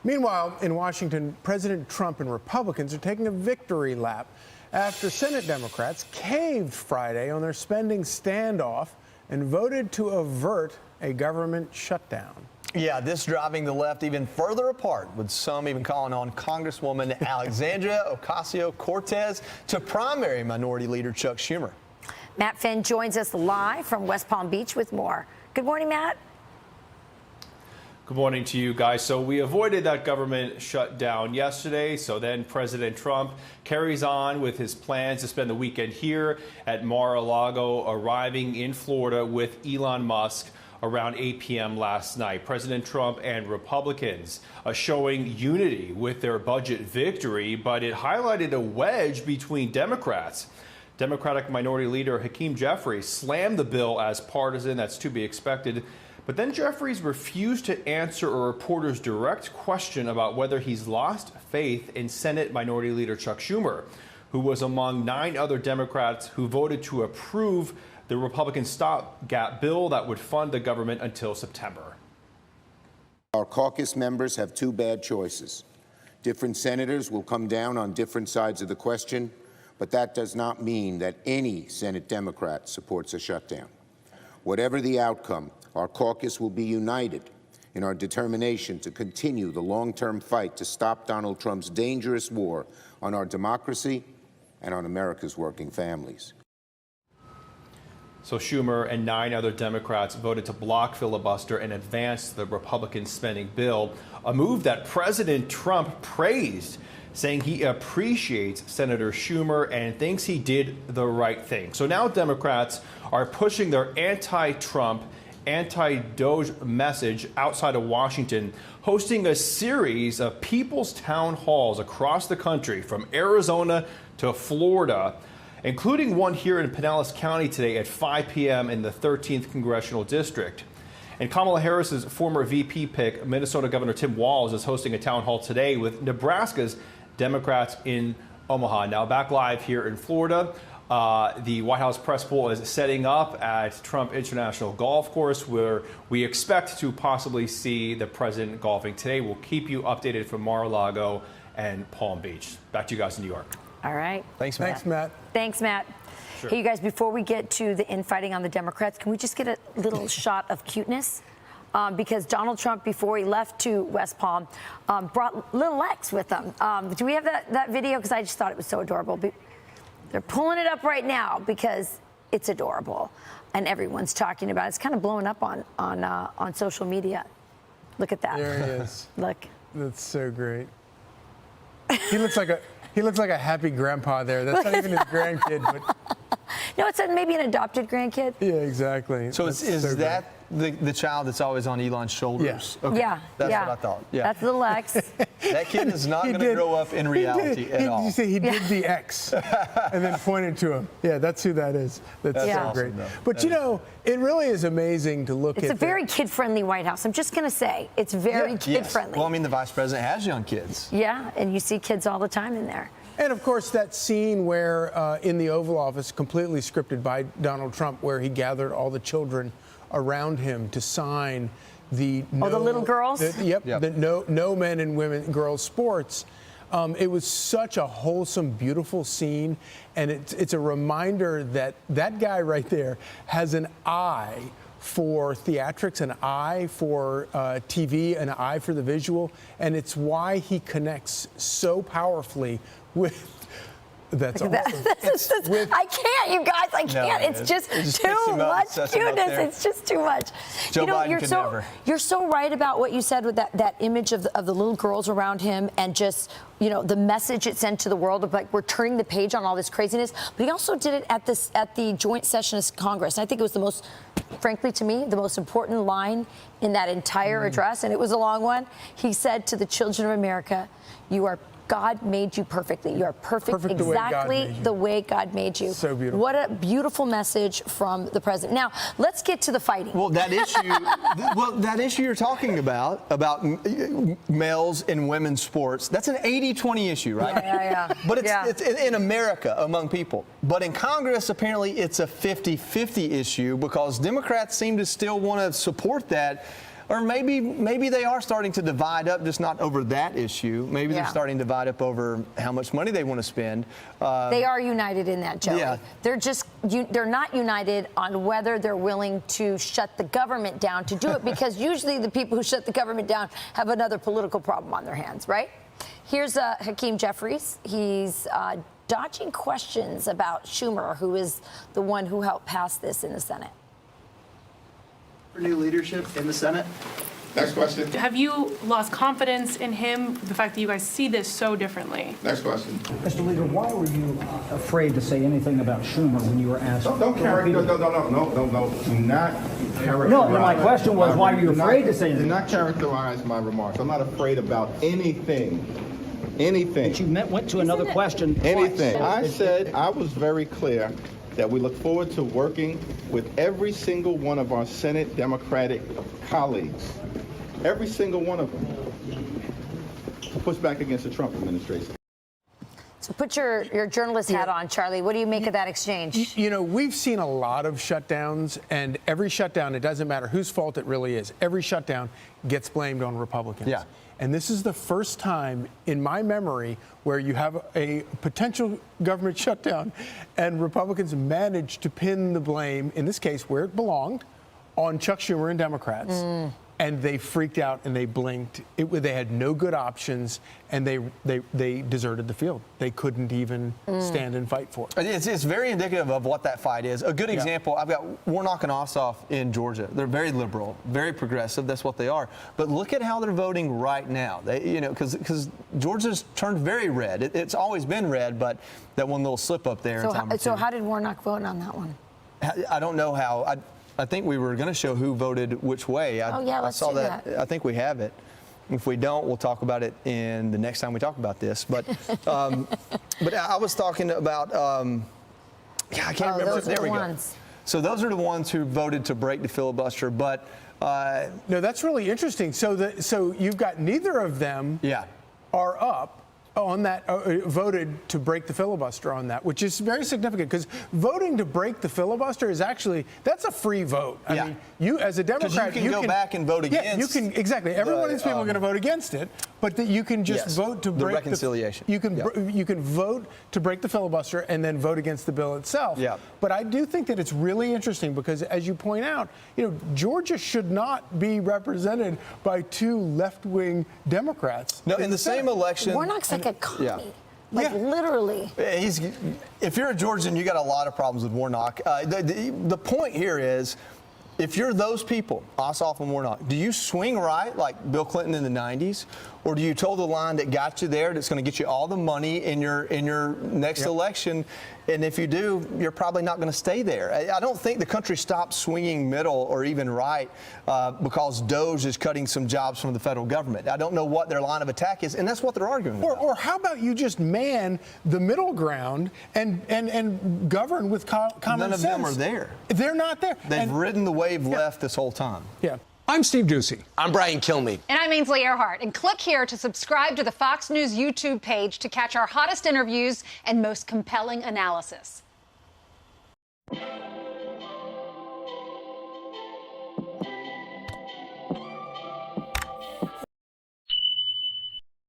Meanwhile, in Washington, President Trump and Republicans are taking a victory lap after Senate Democrats caved Friday on their spending standoff and voted to avert a government shutdown. Yeah, this driving the left even further apart, with some even calling on Congresswoman Alexandria Ocasio-Cortez to primary Minority Leader Chuck Schumer. Matt Finn joins us live from West Palm Beach with more. Good morning, Matt. Good morning to you guys. So we avoided that government shutdown yesterday. So then President Trump carries on with his plans to spend the weekend here at Mar-a-Lago, arriving in Florida with Elon Musk around 8 p.m. last night. President Trump and Republicans showing unity with their budget victory, but it highlighted a wedge between Democrats. Democratic Minority Leader Hakeem Jeffries slammed the bill as partisan. That's to be expected. But then Jeffries refused to answer a reporter's direct question about whether he's lost faith in Senate Minority Leader Chuck Schumer, who was among 9 other Democrats who voted to approve the Republican stopgap bill that would fund the government until September. Our caucus members have 2 bad choices. Different senators will come down on different sides of the question, but that does not mean that any Senate Democrat supports a shutdown. Whatever the outcome, our caucus will be united in our determination to continue the long-term fight to stop Donald Trump's dangerous war on our democracy and on America's working families. So Schumer and 9 other Democrats voted to block filibuster and advance the Republican spending bill, a move that President Trump praised, saying he appreciates Senator Schumer and thinks he did the right thing. So now Democrats are pushing their anti-Trump, anti-DOJ message outside of Washington, hosting a series of people's town halls across the country, from Arizona to Florida, including one here in Pinellas County today at 5 p.m. in the 13th Congressional District. And Kamala Harris's former VP pick, Minnesota Governor Tim Walz, is hosting a town hall today with Nebraska's Democrats in Omaha. Now back live here in Florida. The White House press pool is setting up at Trump International Golf Course, where we expect to possibly see the president golfing today. We'll keep you updated from Mar-a-Lago and Palm Beach. Back to you guys in New York. All right. Thanks, Matt. Thanks, Matt. Thanks, Matt. Sure. Hey, you guys, before we get to the infighting on the Democrats, can we just get a little shot of cuteness? Because Donald Trump, before he left to West Palm, brought little X with him. Do we have that video? Because I just thought it was so adorable. They're pulling it up right now because it's adorable, and everyone's talking about it. It's kind of blowing up on social media. Look at that. There he is. Look. That's so great. He looks like a happy grandpa there. That's not even his grandkid, but No, it's maybe an adopted grandkid. yeah, exactly. So That's is so that the child that's always on Elon's shoulders? Yeah. Okay. Yeah. That's yeah. what I thought. Yeah. That's little X. That kid is not He going to did- grow up in reality at all. You say he did the X and then pointed to him. Yeah, that's who that is. That's Yeah. so awesome, great. though. But That you is know, it really is amazing to look It's at a very kid-friendly White House. I'm just going to say it's very Yes. kid-friendly. Well, I mean, the vice president has young kids. Yeah, and you see kids all the time in there. And of course, that scene where in the Oval Office, completely scripted by Donald Trump, where he gathered all the children around him to sign the the little girls? The no men and women girls sports. It was such a wholesome, beautiful scene, and it's a reminder that that guy right there has an eye for theatrics, an eye for TV, an eye for the visual, and it's why he connects so powerfully with. That's awesome. I can't, you guys. I can't. It's just too much cuteness. It's just too much. Joe Biden you're could so never. you're so right about what you said with that image of the little girls around him, and just the message it sent to the world of like we're turning the page on all this craziness. But he also did it at the joint session of Congress. And I think it was the most, frankly to me, the most important line in that entire address, and it was a long one. He said to the children of America, "You are God made you perfectly. You're perfect the way God exactly made you. the way God made you. So beautiful. What a beautiful message from the president. Now, let's get to the fighting. Well, that issue you're talking about males and women's sports, that's an 80-20 issue, right? Yeah. But it's, Yeah. it's in America among people. But in Congress, apparently, it's a 50-50 issue because Democrats seem to still want to support that. Or maybe they are starting to divide up, just not over that issue. Maybe they're starting to divide up over how much money they want to spend. They are united in that, Joey. Yeah. They're not united on whether they're willing to shut the government down to do it, because usually the people who shut the government down have another political problem on their hands, right? Here's Hakeem Jeffries. He's dodging questions about Schumer, who is the one who helped pass this in the Senate. For new leadership in the Senate? Next question. Have you lost confidence in him, the fact that you guys see this so differently? Next question. Mr. Leader, why were you afraid to say anything about Schumer when you were asked? Don't characterize. No. Do not characterize. No, my question was, why were you afraid to say anything? Do not characterize my remarks. I'm not afraid about anything. Anything. But you went to another question. Anything. Twice. I said I was very clear that we look forward to working with every single one of our Senate Democratic colleagues, every single one of them, to push back against the Trump administration. So put your journalist hat on, Charlie. What do you make of that exchange? You know, we've seen a lot of shutdowns, and every shutdown, it doesn't matter whose fault it really is, every shutdown gets blamed on Republicans. Yeah. And this is the first time in my memory where you have a potential government shutdown and Republicans managed to pin the blame, in this case where it belonged, on Chuck Schumer and Democrats. And they freaked out and they blinked. They had no good options, and they deserted the field. They couldn't even stand and fight for it. It's very indicative of what that fight is. A good example, I've got Warnock and Ossoff in Georgia. They're very liberal, very progressive. That's what they are. But look at how they're voting right now. Because Georgia's turned very red. It's always been red, but that one little slip up there. So how did Warnock vote on that one? I don't know how. I think we were going to show who voted which way. Let's saw do that. I think we have it. If we don't, we'll talk about it in the next time we talk about this. But but I was talking about I can't remember. Those are there the we ones. go. So those are the ones who voted to break the filibuster. But No, that's really interesting. So you've got neither of them are up on that, voted to break the filibuster on that, which is very significant, because voting to break the filibuster is actually, that's a free vote. I mean, you as a Democrat, you can go back and vote against. Yeah, you can, exactly. Every one of these people are going to vote against it, but you can just vote to break the reconciliation. You can vote to break the filibuster and then vote against the bill itself. Yeah. But I do think that it's really interesting because, as you point out, Georgia should not be represented by two left-wing Democrats. No, in the same election. Warnock's like a commie. Literally. If you're a Georgian, you got a lot of problems with Warnock. The point here is, if you're those people, Ossoff and Warnock, do you swing right like Bill Clinton in the 90s? Or do you toe the line that got you there, that's going to get you all the money in your next election? And if you do, you're probably not going to stay there. I don't think the country stopped swinging middle or even right because DOGE is cutting some jobs from the federal government. I don't know what their line of attack is, and that's what they're arguing about. Or how about you just man the middle ground and govern with common sense? None of them are there. They're not there. They've ridden the wave left this whole time. Yeah. I'm Steve Ducey. I'm Brian Kilmeade. And I'm Ainsley Earhart. And click here to subscribe to the Fox News YouTube page to catch our hottest interviews and most compelling analysis.